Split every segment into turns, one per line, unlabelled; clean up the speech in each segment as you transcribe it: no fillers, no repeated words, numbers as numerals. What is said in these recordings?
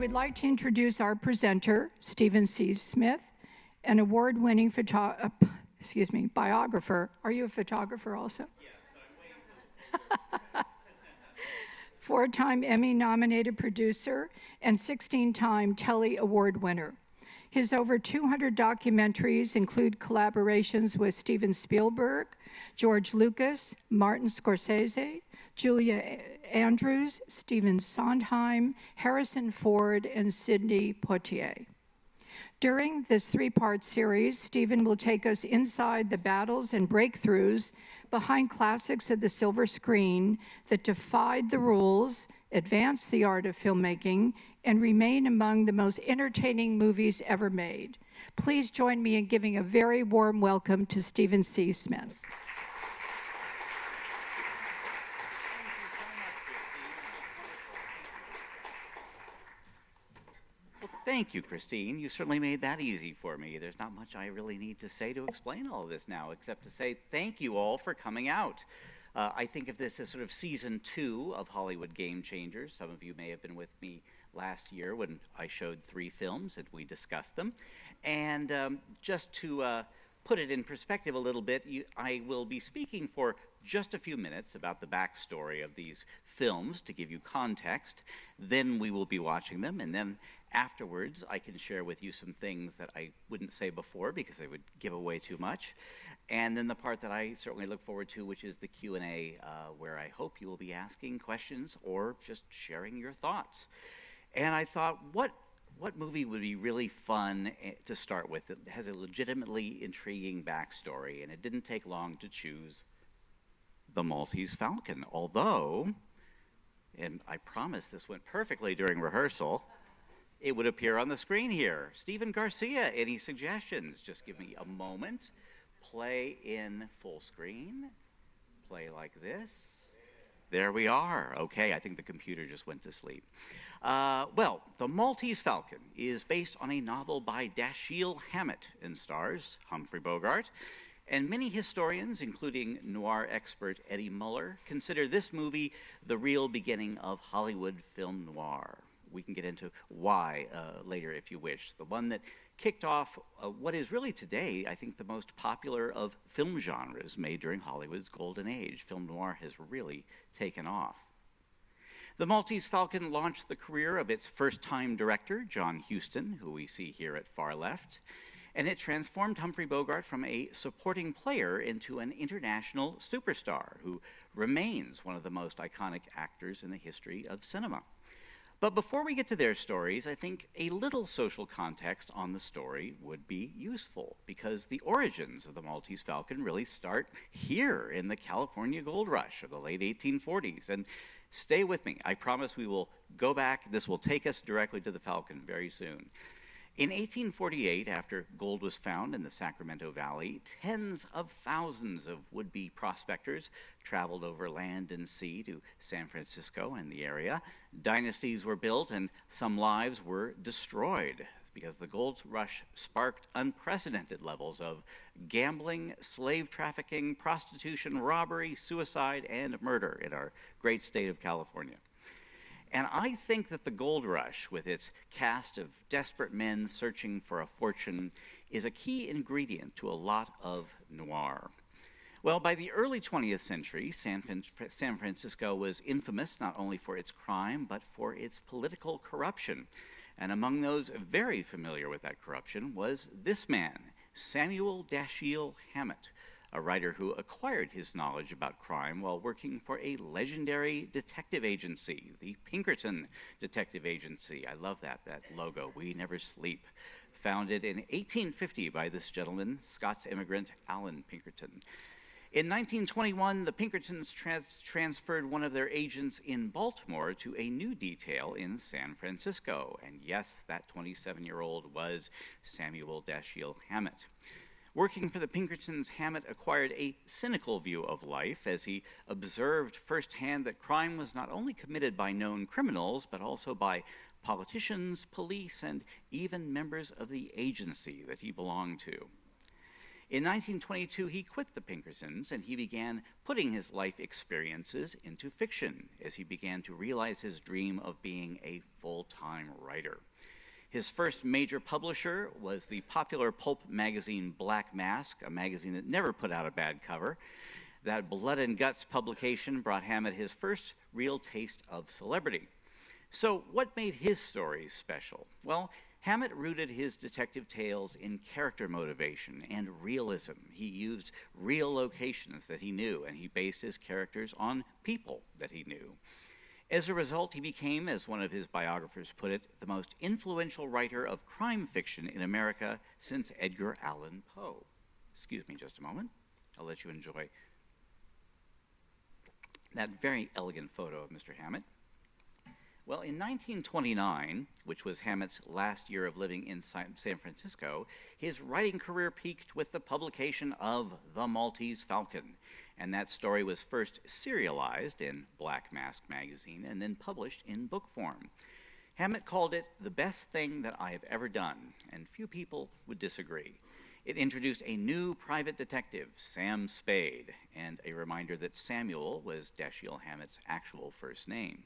would like to introduce our presenter, Steven C. Smith, an award-winning biographer. Are you a photographer also?
Yes, but I'm waiting.
Four-time Emmy-nominated producer and 16-time Telly Award winner. His over 200 documentaries include collaborations with Steven Spielberg, George Lucas, Martin Scorsese, Julia Andrews, Stephen Sondheim, Harrison Ford, and Sidney Poitier. During this three-part series, Steven will take us inside the battles and breakthroughs behind classics of the silver screen that defied the rules, advanced the art of filmmaking, and remain among the most entertaining movies ever made. Please join me in giving a very warm welcome to Steven C. Smith.
Thank you, Christine. You certainly made that easy for me. There's not much I really need to say to explain all of this now, except to say thank you all for coming out. I think of this as sort of season 2 of Hollywood Gamechangers. Some of you may have been with me last year when I showed 3 films and we discussed them. And just to put it in perspective a little bit, I will be speaking for just a few minutes about the backstory of these films to give you context. Then we will be watching them, and then afterwards I can share with you some things that I wouldn't say before because they would give away too much. And then the part that I certainly look forward to, which is the Q&A, where I hope you will be asking questions or just sharing your thoughts. And I thought, what movie would be really fun to start with that has a legitimately intriguing backstory? And it didn't take long to choose The Maltese Falcon, although, and I promise this went perfectly during rehearsal, it would appear on the screen here. Stephen Garcia, any suggestions? Just give me a moment. Play in full screen. Play like this. There we are. Okay, I think the computer just went to sleep. Well, The Maltese Falcon is based on a novel by Dashiell Hammett and stars Humphrey Bogart. And many historians, including noir expert Eddie Muller, consider this movie the real beginning of Hollywood film noir. We can get into why later if you wish. The one that kicked off what is really today, I think, the most popular of film genres made during Hollywood's golden age. Film noir has really taken off. The Maltese Falcon launched the career of its first-time director, John Huston, who we see here at far left, and it transformed Humphrey Bogart from a supporting player into an international superstar who remains one of the most iconic actors in the history of cinema. But before we get to their stories, I think a little social context on the story would be useful, because the origins of the Maltese Falcon really start here in the California gold rush of the late 1840s. And stay with me. I promise we will go back. This will take us directly to the Falcon very soon. In 1848, after gold was found in the Sacramento Valley, tens of thousands of would-be prospectors traveled over land and sea to San Francisco and the area. Dynasties were built and some lives were destroyed because the gold rush sparked unprecedented levels of gambling, slave trafficking, prostitution, robbery, suicide, and murder in our great state of California. And I think that the gold rush, with its cast of desperate men searching for a fortune, is a key ingredient to a lot of noir. Well, by the early 20th century, San Francisco was infamous not only for its crime, but for its political corruption. And among those very familiar with that corruption was this man, Samuel Dashiell Hammett, a writer who acquired his knowledge about crime while working for a legendary detective agency, the Pinkerton Detective Agency. I love that logo, We Never Sleep. Founded in 1850 by this gentleman, Scots immigrant Alan Pinkerton. In 1921, the Pinkertons transferred one of their agents in Baltimore to a new detail in San Francisco. And yes, that 27-year-old was Samuel Dashiell Hammett. Working for the Pinkertons, Hammett acquired a cynical view of life as he observed firsthand that crime was not only committed by known criminals, but also by politicians, police, and even members of the agency that he belonged to. In 1922, he quit the Pinkertons and he began putting his life experiences into fiction as he began to realize his dream of being a full-time writer. His first major publisher was the popular pulp magazine Black Mask, a magazine that never put out a bad cover. That blood and guts publication brought Hammett his first real taste of celebrity. So what made his stories special? Well, Hammett rooted his detective tales in character motivation and realism. He used real locations that he knew, and he based his characters on people that he knew. As a result, he became, as one of his biographers put it, the most influential writer of crime fiction in America since Edgar Allan Poe. Excuse me just a moment. I'll let you enjoy that very elegant photo of Mr. Hammett. Well, in 1929, which was Hammett's last year of living in San Francisco, his writing career peaked with the publication of The Maltese Falcon. And that story was first serialized in Black Mask magazine and then published in book form. Hammett called it the best thing that I have ever done, and few people would disagree. It introduced a new private detective, Sam Spade, and a reminder that Samuel was Dashiell Hammett's actual first name.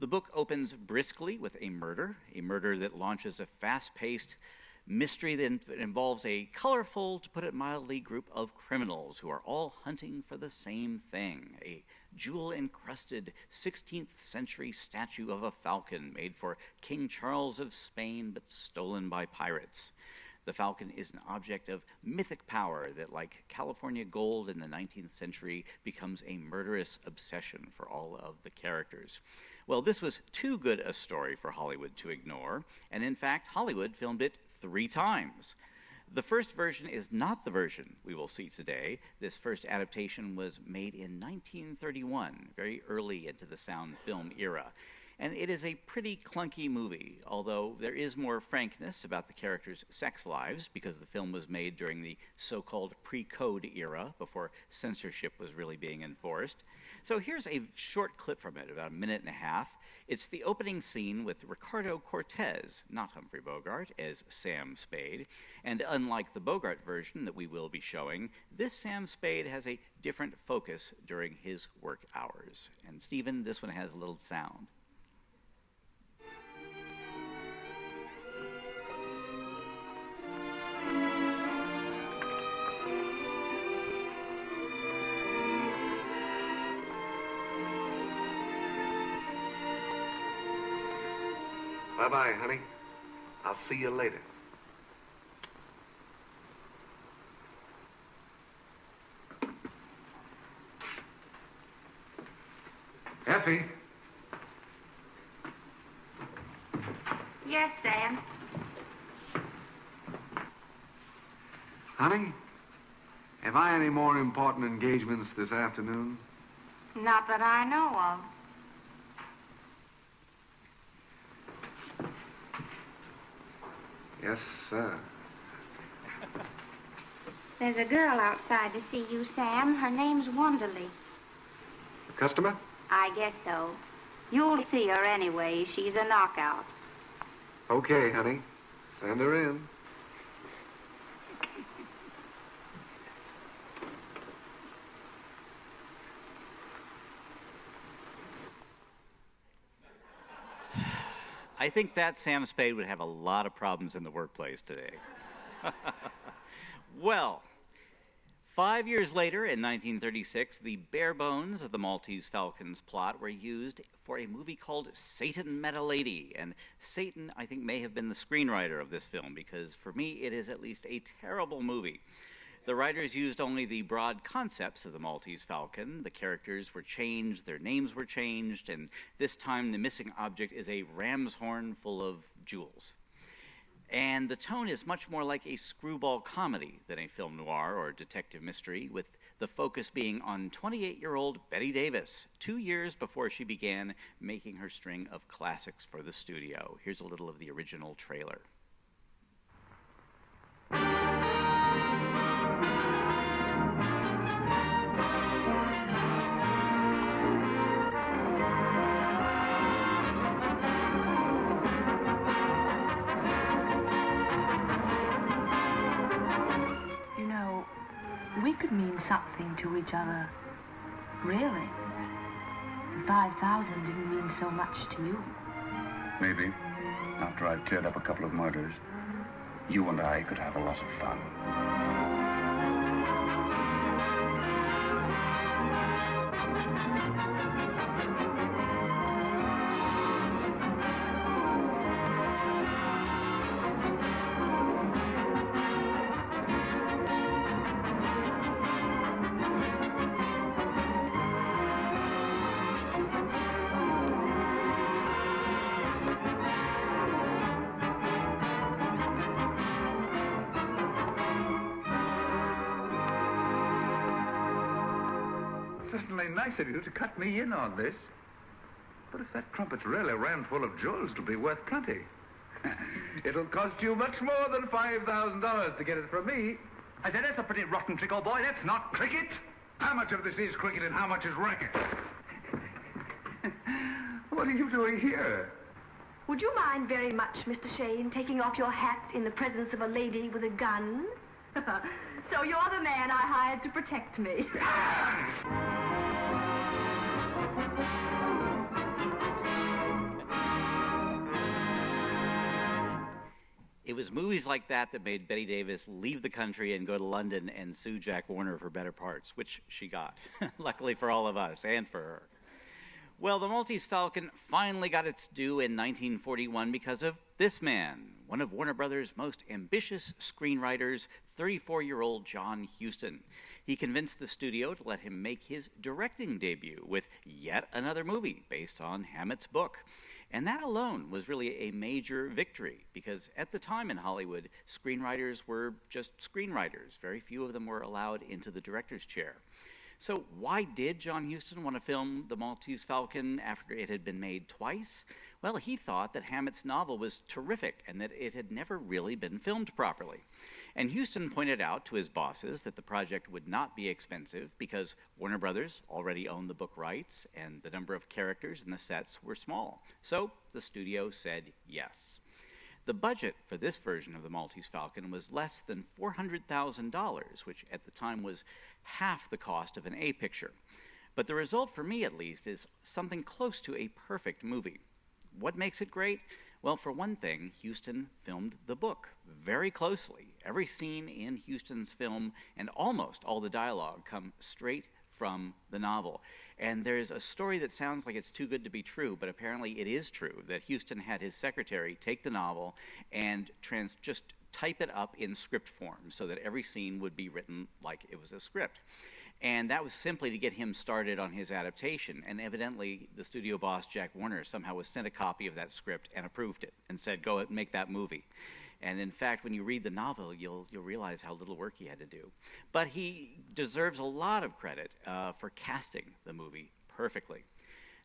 The book opens briskly with a murder that launches a fast-paced mystery that involves a colorful, to put it mildly, group of criminals who are all hunting for the same thing, a jewel-encrusted 16th century statue of a falcon made for King Charles of Spain but stolen by pirates. The falcon is an object of mythic power that, like California gold in the 19th century, becomes a murderous obsession for all of the characters. Well, this was too good a story for Hollywood to ignore, and in fact, Hollywood filmed it 3 times. The first version is not the version we will see today. This first adaptation was made in 1931, very early into the sound film era. And it is a pretty clunky movie, although there is more frankness about the characters' sex lives because the film was made during the so-called pre-code era, before censorship was really being enforced. So here's a short clip from it, about a minute and a half. It's the opening scene with Ricardo Cortez, not Humphrey Bogart, as Sam Spade. And unlike the Bogart version that we will be showing, this Sam Spade has a different focus during his work hours. And Steven, this one has a little sound.
Bye-bye, honey. I'll see you later. Effie?
Yes, Sam.
Honey, have I any more important engagements this afternoon?
Not that I know of.
Yes, sir.
There's a girl outside to see you, Sam. Her name's Wonderly.
A customer?
I guess so. You'll see her anyway. She's a knockout.
Okay, honey. Send her in.
I think that Sam Spade would have a lot of problems in the workplace today. Well, 5 years later, in 1936, the bare bones of the Maltese Falcon's plot were used for a movie called Satan Met a Lady. And Satan, I think, may have been the screenwriter of this film, because for me, it is at least a terrible movie. The writers used only the broad concepts of the Maltese Falcon. The characters were changed, their names were changed, and this time the missing object is a ram's horn full of jewels. And the tone is much more like a screwball comedy than a film noir or detective mystery, with the focus being on 28-year-old Bette Davis, 2 years before she began making her string of classics for the studio. Here's a little of the original trailer.
You know, something to each other. Really? The 5,000 didn't mean so much to you.
Maybe, after I've cleared up a couple of murders, you and I could have a lot of fun.
Certainly nice of you to cut me in on this. But if that trumpet's really rammed full of jewels, it'll be worth plenty. It'll cost you much more than $5,000 to get it from me.
I said, that's a pretty rotten trick, old boy. That's not cricket.
How much of this is cricket and how much is racket? What are you doing here?
Would you mind very much, Mr. Shane, taking off your hat in the presence of a lady with a gun? So you're the man I hired to protect me.
It was movies like that that made Bette Davis leave the country and go to London and sue Jack Warner for better parts, which she got, luckily for all of us and for her. Well, the Maltese Falcon finally got its due in 1941 because of this man, one of Warner Brothers' most ambitious screenwriters, 34-year-old John Huston. He convinced the studio to let him make his directing debut with yet another movie based on Hammett's book. And that alone was really a major victory, because at the time in Hollywood, screenwriters were just screenwriters. Very few of them were allowed into the director's chair. So why did John Huston want to film The Maltese Falcon after it had been made twice? Well, he thought that Hammett's novel was terrific and that it had never really been filmed properly. And Huston pointed out to his bosses that the project would not be expensive because Warner Brothers already owned the book rights and the number of characters and the sets were small. So the studio said yes. The budget for this version of The Maltese Falcon was less than $400,000, which at the time was half the cost of an A picture. But the result, for me at least, is something close to a perfect movie. What makes it great? Well, for one thing, Huston filmed the book very closely. Every scene in Huston's film and almost all the dialogue come straight from the novel. And there's a story that sounds like it's too good to be true, but apparently it is true, that Huston had his secretary take the novel and just type it up in script form so that every scene would be written like it was a script. And that was simply to get him started on his adaptation. And evidently, the studio boss, Jack Warner, somehow was sent a copy of that script and approved it and said, go ahead and make that movie. And in fact, when you read the novel, you'll realize how little work he had to do. But he deserves a lot of credit for casting the movie perfectly.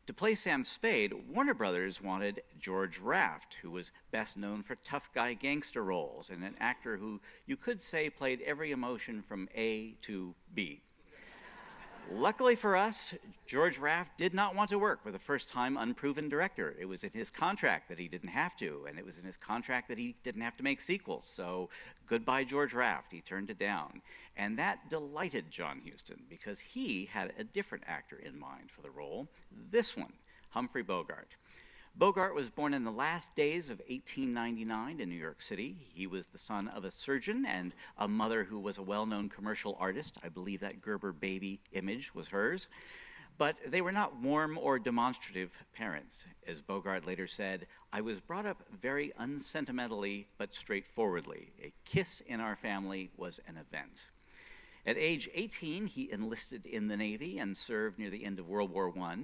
To play Sam Spade, Warner Brothers wanted George Raft, who was best known for tough guy gangster roles and an actor who you could say played every emotion from A to B. Luckily for us, George Raft did not want to work with a first-time unproven director. It was in his contract that he didn't have to, and it was in his contract that he didn't have to make sequels. So goodbye, George Raft. He turned it down. And that delighted John Huston because he had a different actor in mind for the role, this one, Humphrey Bogart. Bogart was born in the last days of 1899 in New York City. He was the son of a surgeon and a mother who was a well-known commercial artist. I believe that Gerber baby image was hers. But they were not warm or demonstrative parents. As Bogart later said, I was brought up very unsentimentally but straightforwardly. A kiss in our family was an event. At age 18, he enlisted in the Navy and served near the end of World War I,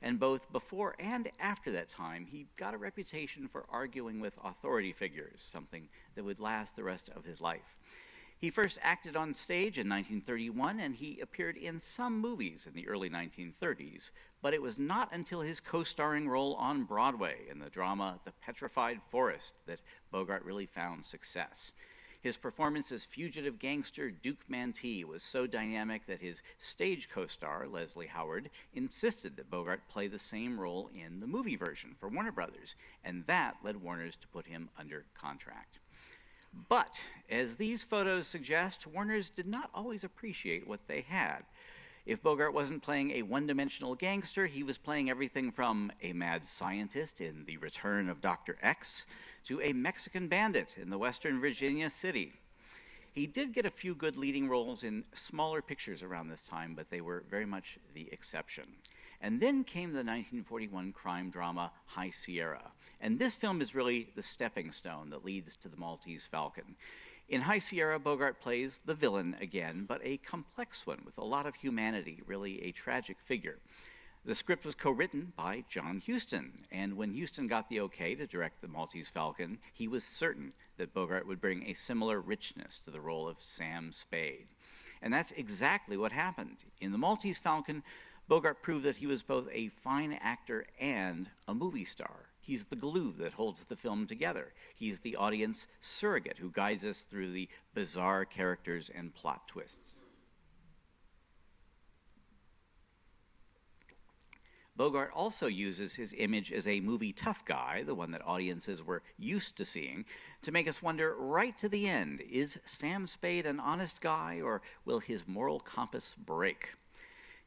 and both before and after that time, he got a reputation for arguing with authority figures, something that would last the rest of his life. He first acted on stage in 1931, and he appeared in some movies in the early 1930s, but it was not until his co-starring role on Broadway in the drama The Petrified Forest that Bogart really found success. His performance as fugitive gangster Duke Mantee was so dynamic that his stage co-star, Leslie Howard, insisted that Bogart play the same role in the movie version for Warner Brothers, and that led Warner's to put him under contract. But, as these photos suggest, Warner's did not always appreciate what they had. If Bogart wasn't playing a one-dimensional gangster, he was playing everything from a mad scientist in The Return of Dr. X to a Mexican bandit in the Western Virginia city. He did get a few good leading roles in smaller pictures around this time, but they were very much the exception. And then came the 1941 crime drama High Sierra. And this film is really the stepping stone that leads to the Maltese Falcon. In High Sierra, Bogart plays the villain again, but a complex one with a lot of humanity, really a tragic figure. The script was co-written by John Huston, and when Huston got the okay to direct the Maltese Falcon, he was certain that Bogart would bring a similar richness to the role of Sam Spade. And that's exactly what happened. In the Maltese Falcon, Bogart proved that he was both a fine actor and a movie star. He's the glue that holds the film together. He's the audience surrogate who guides us through the bizarre characters and plot twists. Bogart also uses his image as a movie tough guy, the one that audiences were used to seeing, to make us wonder right to the end, is Sam Spade an honest guy, or will his moral compass break?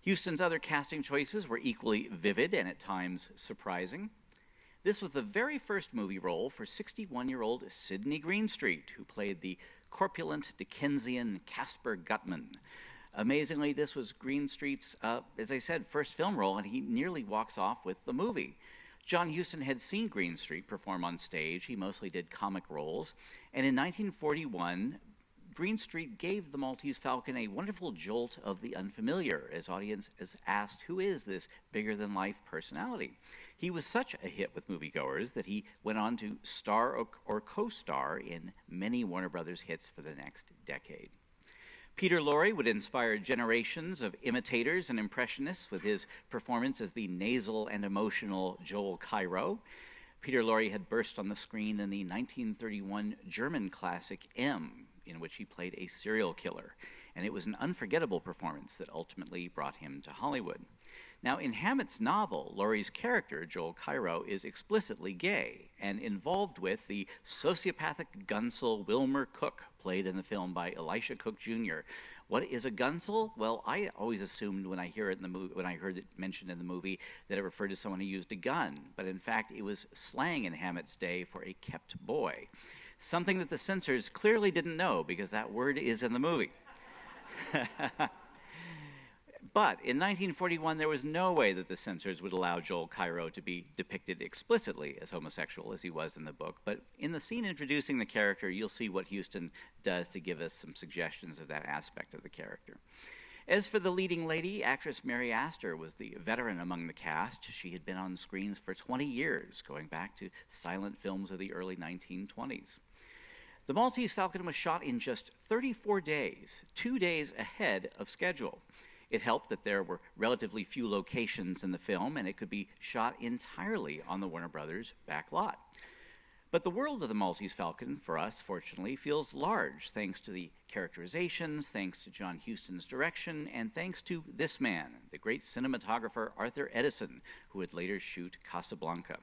Huston's other casting choices were equally vivid and at times surprising. This was the very first movie role for 61-year-old Sidney Greenstreet, who played the corpulent Dickensian Caspar Gutman. Amazingly, this was Greenstreet's, as I said, first film role, and he nearly walks off with the movie. John Huston had seen Greenstreet perform on stage. He mostly did comic roles. And in 1941, Greenstreet gave the Maltese Falcon a wonderful jolt of the unfamiliar, as audiences asked, who is this bigger-than-life personality? He was such a hit with moviegoers that he went on to star or co-star in many Warner Brothers hits for the next decade. Peter Lorre would inspire generations of imitators and impressionists with his performance as the nasal and emotional Joel Cairo. Peter Lorre had burst on the screen in the 1931 German classic M, in which he played a serial killer, and it was an unforgettable performance that ultimately brought him to Hollywood. Now, in Hammett's novel, Laurie's character, Joel Cairo, is explicitly gay and involved with the sociopathic gunsel Wilmer Cook, played in the film by Elisha Cook Jr. What is a gunsel? Well, I always assumed when I heard it mentioned in the movie that it referred to someone who used a gun, but in fact it was slang in Hammett's day for a kept boy. Something that the censors clearly didn't know, because that word is in the movie. But in 1941, there was no way that the censors would allow Joel Cairo to be depicted explicitly as homosexual as he was in the book. But in the scene introducing the character, you'll see what Huston does to give us some suggestions of that aspect of the character. As for the leading lady, actress Mary Astor was the veteran among the cast. She had been on screens for 20 years, going back to silent films of the early 1920s. The Maltese Falcon was shot in just 34 days, 2 days ahead of schedule. It helped that there were relatively few locations in the film, and it could be shot entirely on the Warner Brothers back lot. But the world of the Maltese Falcon, for us, fortunately, feels large, thanks to the characterizations, thanks to John Huston's direction, and thanks to this man, the great cinematographer Arthur Edison, who would later shoot Casablanca.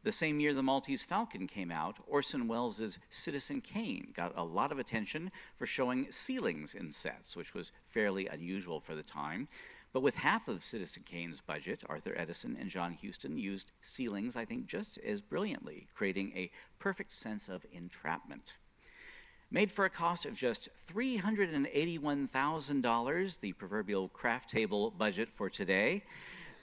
The same year the Maltese Falcon came out, Orson Welles' Citizen Kane got a lot of attention for showing ceilings in sets, which was fairly unusual for the time. But with half of Citizen Kane's budget, Arthur Edison and John Huston used ceilings, I think, just as brilliantly, creating a perfect sense of entrapment. Made for a cost of just $381,000, the proverbial craft table budget for today,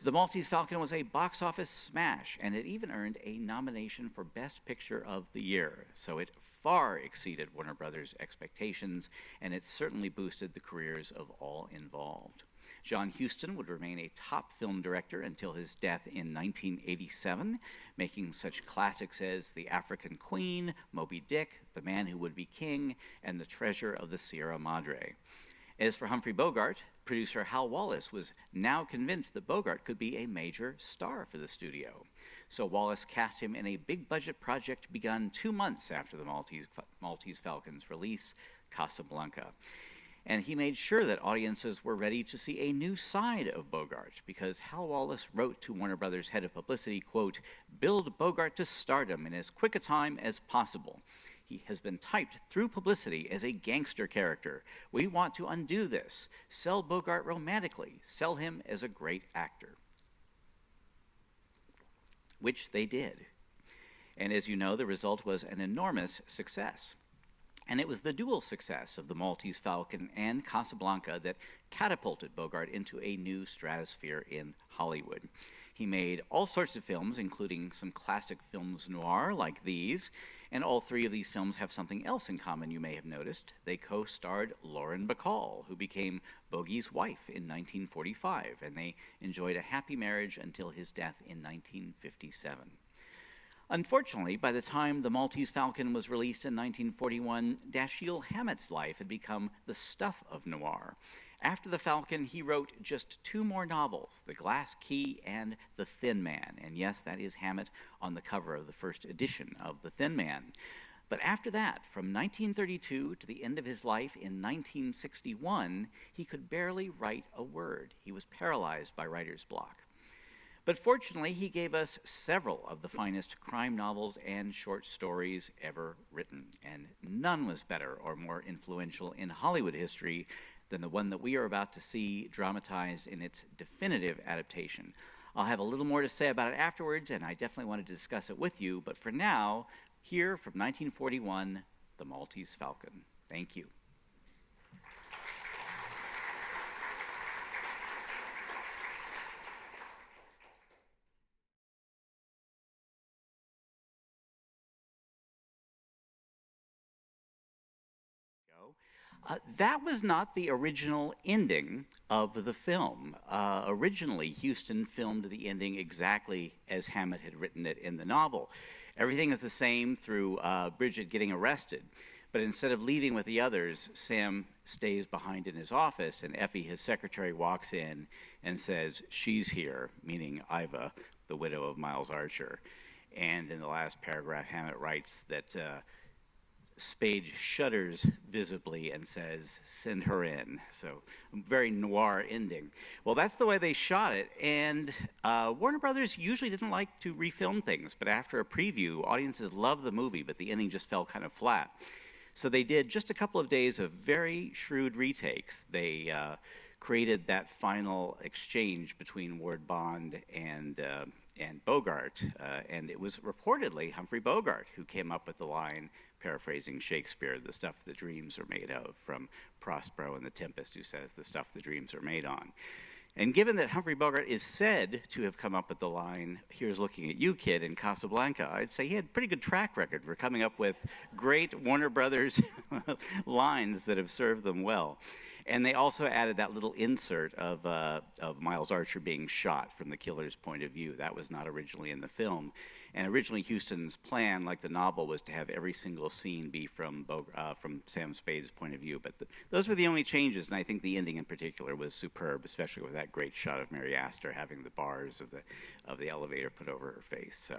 The Maltese Falcon was a box office smash, and it even earned a nomination for Best Picture of the Year. So it far exceeded Warner Brothers' expectations, and it certainly boosted the careers of all involved. John Huston would remain a top film director until his death in 1987, making such classics as The African Queen, Moby Dick, The Man Who Would Be King, and The Treasure of the Sierra Madre. As for Humphrey Bogart, producer Hal Wallis was now convinced that Bogart could be a major star for the studio. So Wallis cast him in a big-budget project begun 2 months after the Maltese Falcon's release, Casablanca. And he made sure that audiences were ready to see a new side of Bogart, because Hal Wallis wrote to Warner Brothers' head of publicity, quote, "Build Bogart to stardom in as quick a time as possible. He has been typed through publicity as a gangster character. We want to undo this. Sell Bogart romantically. Sell him as a great actor. Which they did. And as you know, the result was an enormous success. And it was the dual success of the Maltese Falcon and Casablanca that catapulted Bogart into a new stratosphere in Hollywood. He made all sorts of films, including some classic films noir like these, and all three of these films have something else in common you may have noticed. They co-starred Lauren Bacall, who became Bogie's wife in 1945, and they enjoyed a happy marriage until his death in 1957. Unfortunately, by the time The Maltese Falcon was released in 1941, Dashiell Hammett's life had become the stuff of noir. After The Falcon, he wrote just two more novels, The Glass Key and The Thin Man. And yes, that is Hammett on the cover of the first edition of The Thin Man. But after that, from 1932 to the end of his life in 1961, he could barely write a word. He was paralyzed by writer's block. But fortunately, he gave us several of the finest crime novels and short stories ever written, and none was better or more influential in Hollywood history than the one that we are about to see dramatized in its definitive adaptation. I'll have a little more to say about it afterwards, and I definitely wanted to discuss it with you, but for now, here from 1941, The Maltese Falcon. Thank you. That was not the original ending of the film. Originally, Huston filmed the ending exactly as Hammett had written it in the novel. Everything is the same through Bridget getting arrested. But instead of leaving with the others, Sam stays behind in his office, and Effie, his secretary, walks in and says, "She's here," meaning Iva, the widow of Miles Archer. And in the last paragraph, Hammett writes that Spade shudders visibly and says, "Send her in." So, very noir ending. Well, that's the way they shot it, and Warner Brothers usually didn't like to refilm things, but after a preview, audiences loved the movie, but the ending just fell kind of flat. So they did just a couple of days of very shrewd retakes. They created that final exchange between Ward Bond and Bogart, and it was reportedly Humphrey Bogart who came up with the line, paraphrasing Shakespeare, "the stuff the dreams are made of," from Prospero and the Tempest, who says the stuff the dreams are made on. And given that Humphrey Bogart is said to have come up with the line, "Here's looking at you, kid," in Casablanca, I'd say he had a pretty good track record for coming up with great Warner Brothers lines that have served them well. And they also added that little insert of Miles Archer being shot from the killer's point of view. That was not originally in the film. And originally Huston's plan, like the novel, was to have every single scene be from Sam Spade's point of view. But those were the only changes, and I think the ending in particular was superb, especially with that great shot of Mary Astor having the bars of the elevator put over her face.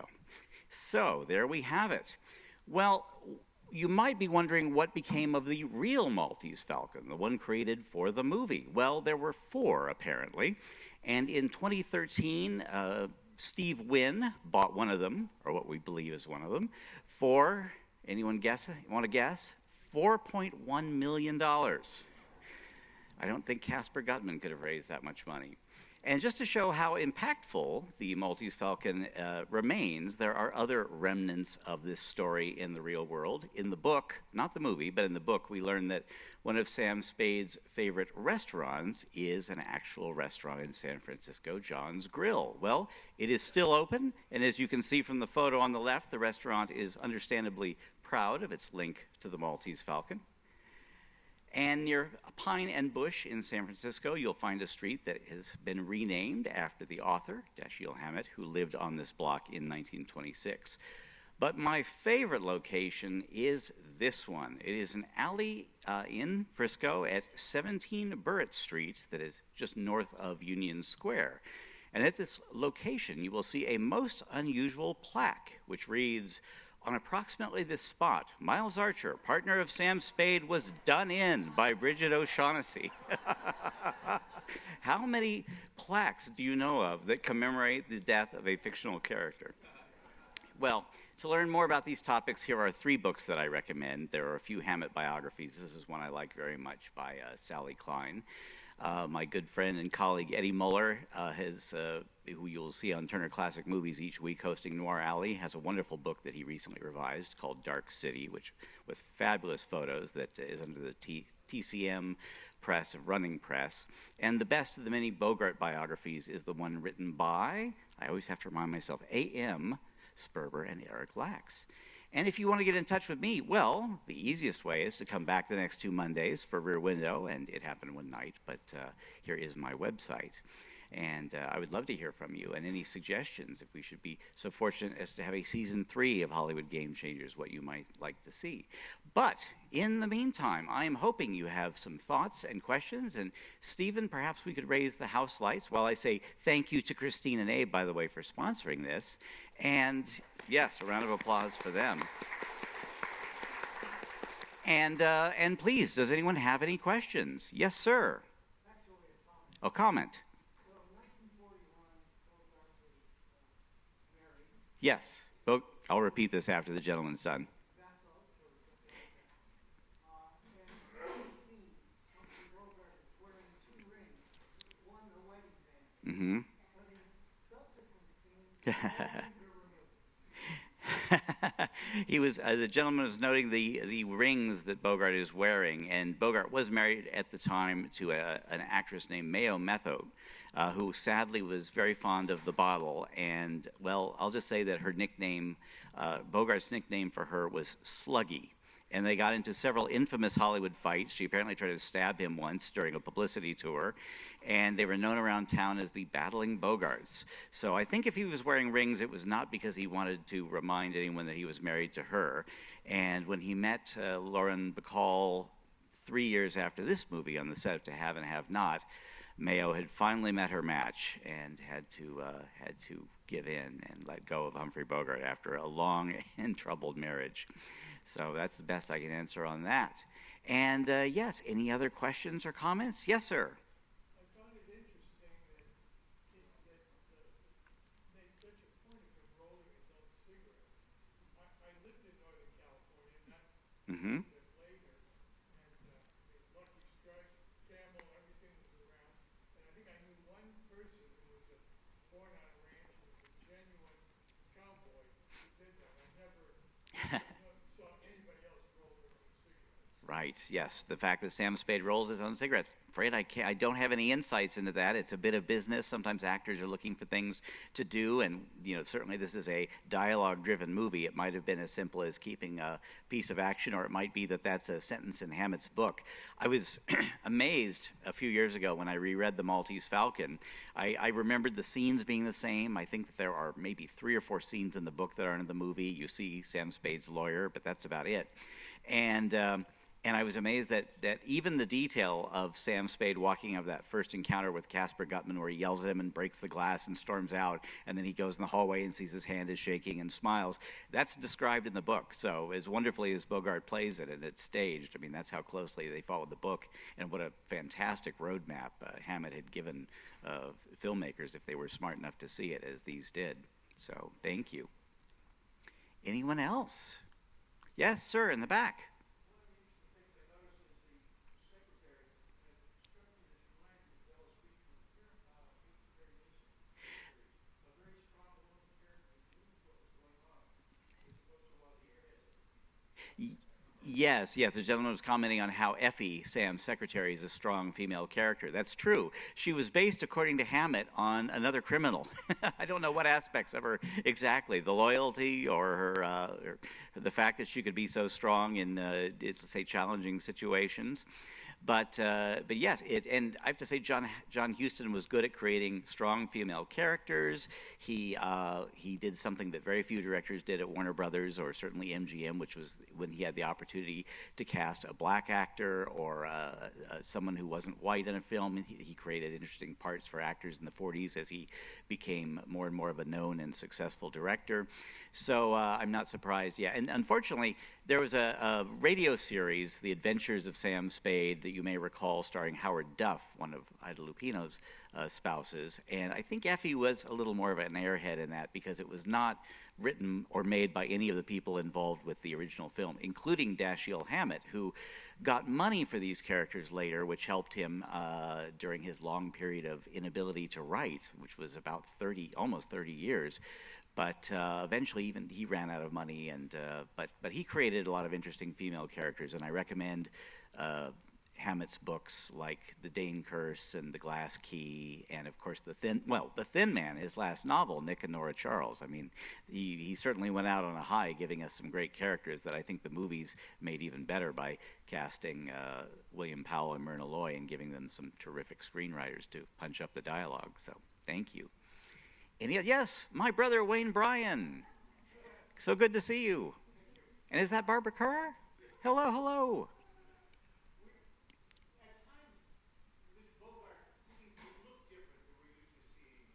So there we have it. Well, you might be wondering what became of the real Maltese Falcon, the one created for the movie. Well, there were four, apparently. And in 2013, Steve Wynn bought one of them, or what we believe is one of them, for, anyone guess? You want to guess? $4.1 million. I don't think Caspar Gutman could have raised that much money. And just to show how impactful the Maltese Falcon remains, there are other remnants of this story in the real world. In the book, not the movie, but in the book, we learn that one of Sam Spade's favorite restaurants is an actual restaurant in San Francisco, John's Grill. Well, it is still open, and as you can see from the photo on the left, the restaurant is understandably proud of its link to the Maltese Falcon. And near Pine and Bush in San Francisco, you'll find a street that has been renamed after the author, Dashiell Hammett, who lived on this block in 1926. But my favorite location is this one. It is an alley in Frisco at 17 Burritt Street that is just north of Union Square. And at this location, you will see a most unusual plaque, which reads, "On approximately this spot, Miles Archer, partner of Sam Spade, was done in by Bridget O'Shaughnessy." How many plaques do you know of that commemorate the death of a fictional character? Well, to learn more about these topics, here are 3 books that I recommend. There are a few Hammett biographies. This is one I like very much by Sally Klein. My good friend and colleague Eddie Muller, who you'll see on Turner Classic Movies each week hosting Noir Alley, has a wonderful book that he recently revised called Dark City, with fabulous photos that is under the TCM press of Running Press. And the best of the many Bogart biographies is the one written by, I always have to remind myself, A.M. Sperber and Eric Lax. And if you want to get in touch with me, well, the easiest way is to come back the next 2 Mondays for Rear Window, and it happened one night, but here is my website. And I would love to hear from you and any suggestions if we should be so fortunate as to have a season 3 of Hollywood Gamechangers, what you might like to see. But in the meantime, I am hoping you have some thoughts and questions. And Steven, perhaps we could raise the house lights while I say thank you to Christine and Abe, by the way, for sponsoring this. And yes, a round of applause for them. And please, does anyone have any questions? Yes, sir. A comment. Yes. I'll repeat this after the gentleman's done. Mm-hmm. He was the gentleman was noting the rings that Bogart is wearing, and Bogart was married at the time to an actress named Mayo Method, who sadly was very fond of the bottle. And well, I'll just say that her nickname, Bogart's nickname for her was Sluggy. And they got into several infamous Hollywood fights. She apparently tried to stab him once during a publicity tour, and they were known around town as the Battling Bogarts. So I think if he was wearing rings, it was not because he wanted to remind anyone that he was married to her. And when he met Lauren Bacall 3 years after this movie on the set of To Have and Have Not, Mayo had finally met her match and had to give in and let go of Humphrey Bogart after a long and troubled marriage. So that's the best I can answer on that. And yes, any other questions or comments? Yes, sir.
I found it interesting that they made such a point of him rolling his own cigarettes. I lived in Northern California, not
Mm-hmm.
a bit later, and Lucky Strike, Camel, everything was around. And I think I knew one person who was born on a ranch who was a genuine cowboy who did that. I never saw anybody else roll their own cigarettes.
Right, yes. The fact that Sam Spade rolls his own cigarettes. Afraid I don't have any insights into that. It's a bit of business. Sometimes actors are looking for things to do, and certainly this is a dialogue-driven movie. It might have been as simple as keeping a piece of action, or it might be that that's a sentence in Hammett's book. I was amazed a few years ago when I reread The Maltese Falcon. I remembered the scenes being the same. I think that there are maybe 3 or 4 scenes in the book that aren't in the movie. You see Sam Spade's lawyer, but that's about it. And I was amazed that even the detail of Sam Spade walking out of that first encounter with Casper Gutman, where he yells at him and breaks the glass and storms out, and then he goes in the hallway and sees his hand is shaking and smiles, that's described in the book. So as wonderfully as Bogart plays it and it's staged, I mean, that's how closely they followed the book, and what a fantastic roadmap Hammett had given filmmakers if they were smart enough to see it as these did. So thank you. Anyone else? Yes, sir, in the back. Yes, the gentleman was commenting on how Effie, Sam's secretary, is a strong female character. That's true. She was based, according to Hammett, on another criminal. I don't know what aspects of her exactly, the loyalty or her, the fact that she could be so strong in, let's say, challenging situations. But yes, and I have to say, John Huston was good at creating strong female characters. He did something that very few directors did at Warner Brothers, or certainly MGM, which was when he had the opportunity to cast a black actor or someone who wasn't white in a film. He created interesting parts for actors in the 40s as he became more and more of a known and successful director. So I'm not surprised. Yeah, and unfortunately, there was a radio series, The Adventures of Sam Spade, that you may recall starring Howard Duff, one of Ida Lupino's spouses. And I think Effie was a little more of an airhead in that because it was not written or made by any of the people involved with the original film, including Dashiell Hammett, who got money for these characters later, which helped him during his long period of inability to write, which was about almost 30 years. But eventually, even he ran out of money, and but he created a lot of interesting female characters, and I recommend Hammett's books like The Dane Curse and The Glass Key, and of course The Thin Man, his last novel, Nick and Nora Charles. I mean, he certainly went out on a high, giving us some great characters that I think the movies made even better by casting William Powell and Myrna Loy and giving them some terrific screenwriters to punch up the dialogue. So thank you. And yes, my brother Wayne Bryan. So good to see you. And is that Barbara Kerr? Hello, hello.
At times, Mr. Bogart seems to look different than we're used to seeing him.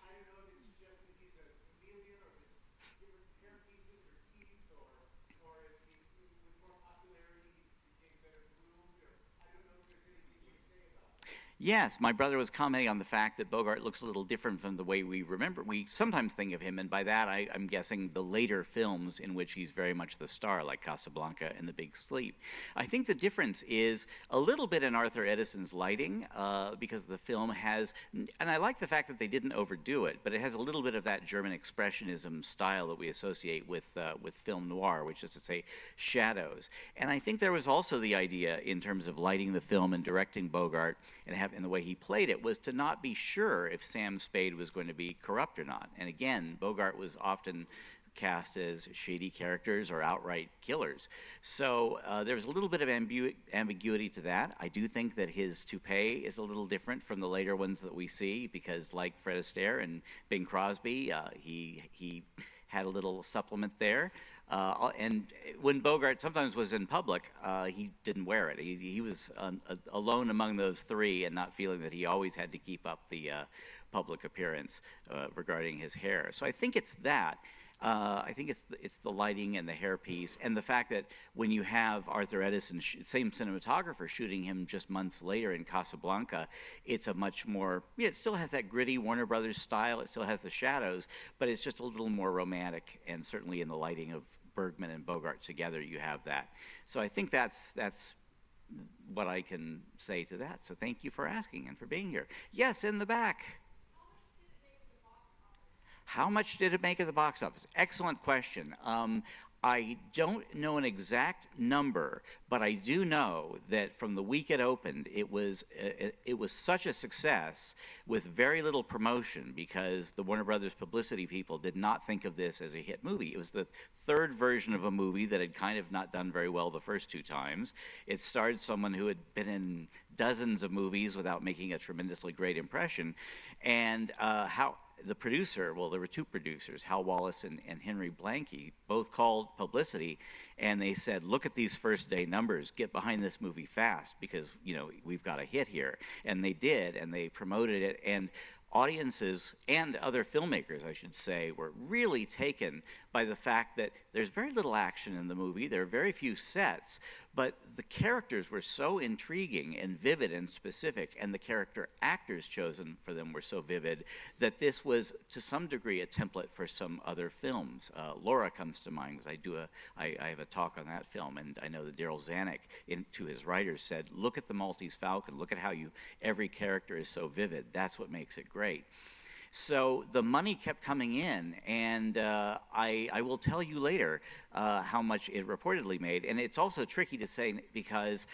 I don't know if it's just that he's a chameleon or his different hair pieces or teeth or if he, with more popularity, became better groomed. Or I don't know if there's anything you can say about that.
Yes, my brother was commenting on the fact that Bogart looks a little different from the way we remember. We sometimes think of him, and by that I'm guessing the later films in which he's very much the star, like Casablanca and The Big Sleep. I think the difference is a little bit in Arthur Edison's lighting, because the film has, and I like the fact that they didn't overdo it, but it has a little bit of that German expressionism style that we associate with film noir, which is to say shadows. And I think there was also the idea in terms of lighting the film and directing Bogart and the way he played it was to not be sure if Sam Spade was going to be corrupt or not. And again, Bogart was often cast as shady characters or outright killers. So there's a little bit of ambiguity to that. I do think that his toupee is a little different from the later ones that we see because, like Fred Astaire and Bing Crosby, he had a little supplement there. And when Bogart sometimes was in public, he didn't wear it. He was alone among those three and not feeling that he always had to keep up the public appearance regarding his hair. So I think it's that. I think it's the lighting and the hairpiece and the fact that when you have Arthur Edison, same cinematographer, shooting him just months later in Casablanca, it's a much more, it still has that gritty Warner Brothers style, it still has the shadows, but it's just a little more romantic, and certainly in the lighting of Bergman and Bogart together, you have that. So I think that's what I can say to that. So thank you for asking and for being here. Yes, in the back. How much did it make at the box office? Excellent question. I don't know an exact number, but I do know that from the week it opened, it was such a success with very little promotion because the Warner Brothers publicity people did not think of this as a hit movie. It was the third version of a movie that had kind of not done very well the first two times. It starred someone who had been in dozens of movies without making a tremendously great impression, and the producer, well, there were two producers, Hal Wallace and Henry Blanke, both called publicity, and they said, look at these first day numbers, get behind this movie fast because, we've got a hit here. And they did, and they promoted it, and audiences and other filmmakers, I should say, were really taken by the fact that there's very little action in the movie, there are very few sets, but the characters were so intriguing and vivid and specific, and the character actors chosen for them were so vivid that this was, to some degree, a template for some other films. Laura comes to mind because I have a talk on that film, and I know that Daryl Zanuck, to his writers, said, look at the Maltese Falcon, look at how every character is so vivid, that's what makes it great. So the money kept coming in, and I will tell you later how much it reportedly made. And it's also tricky to say because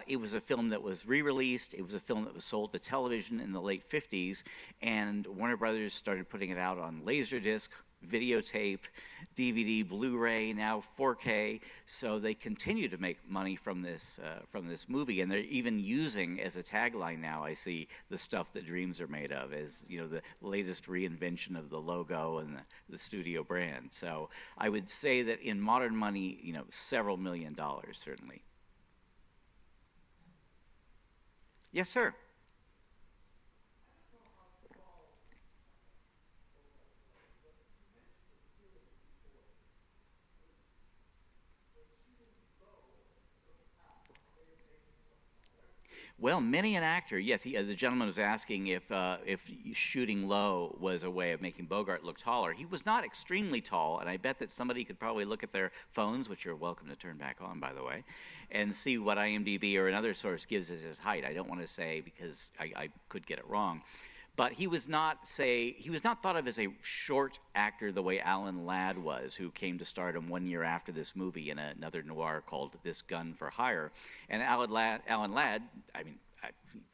it was a film that was re-released. It was a film that was sold to television in the late 50s, and Warner Brothers started putting it out on Laserdisc, videotape, DVD, Blu-ray, now 4K. So they continue to make money from this movie, and they're even using as a tagline now, I see, the stuff that dreams are made of, as the latest reinvention of the logo and the studio brand. So I would say that in modern money, several $1 million certainly. Yes, sir. Well, many an actor, yes. The gentleman was asking if shooting low was a way of making Bogart look taller. He was not extremely tall, and I bet that somebody could probably look at their phones, which you're welcome to turn back on, by the way, and see what IMDb or another source gives as his height. I don't want to say because I could get it wrong. But he was not thought of as a short actor the way Alan Ladd was, who came to stardom 1 year after this movie in another noir called This Gun for Hire. And Alan Ladd, I mean,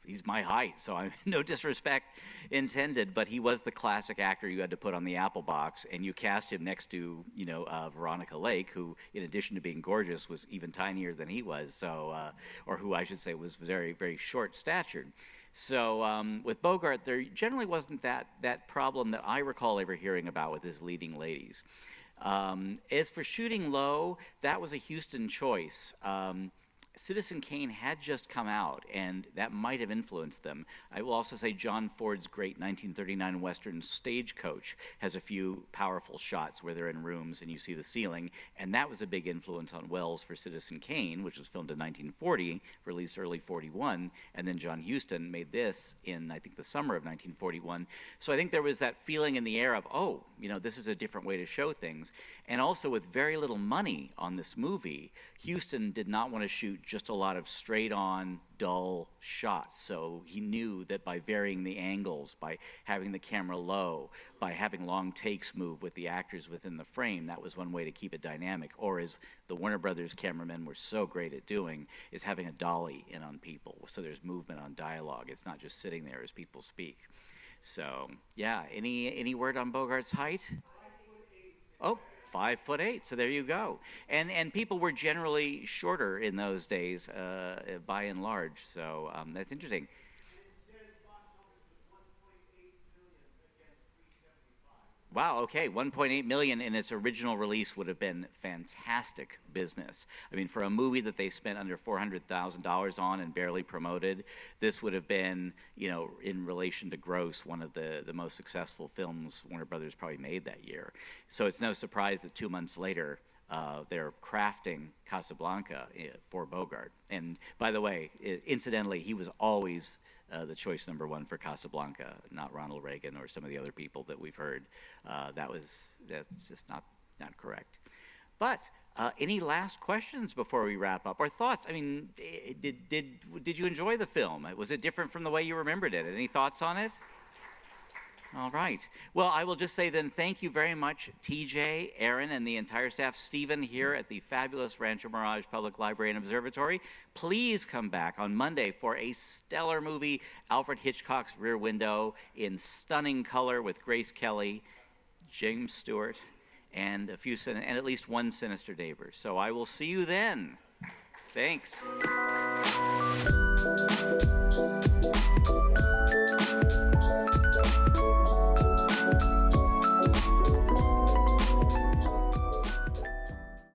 he's my height, so I'm no disrespect intended, but he was the classic actor you had to put on the apple box, and you cast him next to, Veronica Lake, who, in addition to being gorgeous, was even tinier than he was, so, or who I should say was very, very short-statured. So with Bogart, there generally wasn't that problem that I recall ever hearing about with his leading ladies. As for shooting low, that was a Huston choice. Citizen Kane had just come out, and that might have influenced them. I will also say John Ford's great 1939 Western Stagecoach has a few powerful shots where they're in rooms and you see the ceiling, and that was a big influence on Wells for Citizen Kane, which was filmed in 1940, released early 41, and then John Huston made this in, I think, the summer of 1941. So I think there was that feeling in the air of, this is a different way to show things. And also with very little money on this movie, Huston did not want to shoot just a lot of straight-on, dull shots. So he knew that by varying the angles, by having the camera low, by having long takes move with the actors within the frame, that was one way to keep it dynamic. Or as the Warner Brothers cameramen were so great at doing, is having a dolly in on people. So there's movement on dialogue. It's not just sitting there as people speak. So, yeah, any word on Bogart's height? 5'8". So there you go. And people were generally shorter in those days, by and large. So that's interesting. Wow, okay, 1.8 million in its original release would have been fantastic business. I mean, for a movie that they spent under $400,000 on and barely promoted, this would have been, in relation to gross, one of the most successful films Warner Brothers probably made that year. So it's no surprise that 2 months later, they're crafting Casablanca for Bogart. And by the way, incidentally, he was always the choice number one for Casablanca, not Ronald Reagan or some of the other people that we've heard. That's just not correct. But any last questions before we wrap up, or thoughts? I mean, did you enjoy the film? Was it different from the way you remembered it? Any thoughts on it? All right. Well, I will just say then thank you very much, TJ, Aaron, and the entire staff, Stephen, here at the fabulous Rancho Mirage Public Library and Observatory. Please come back on Monday for a stellar movie, Alfred Hitchcock's Rear Window, in stunning color with Grace Kelly, James Stewart, and at least one sinister neighbor. So I will see you then. Thanks.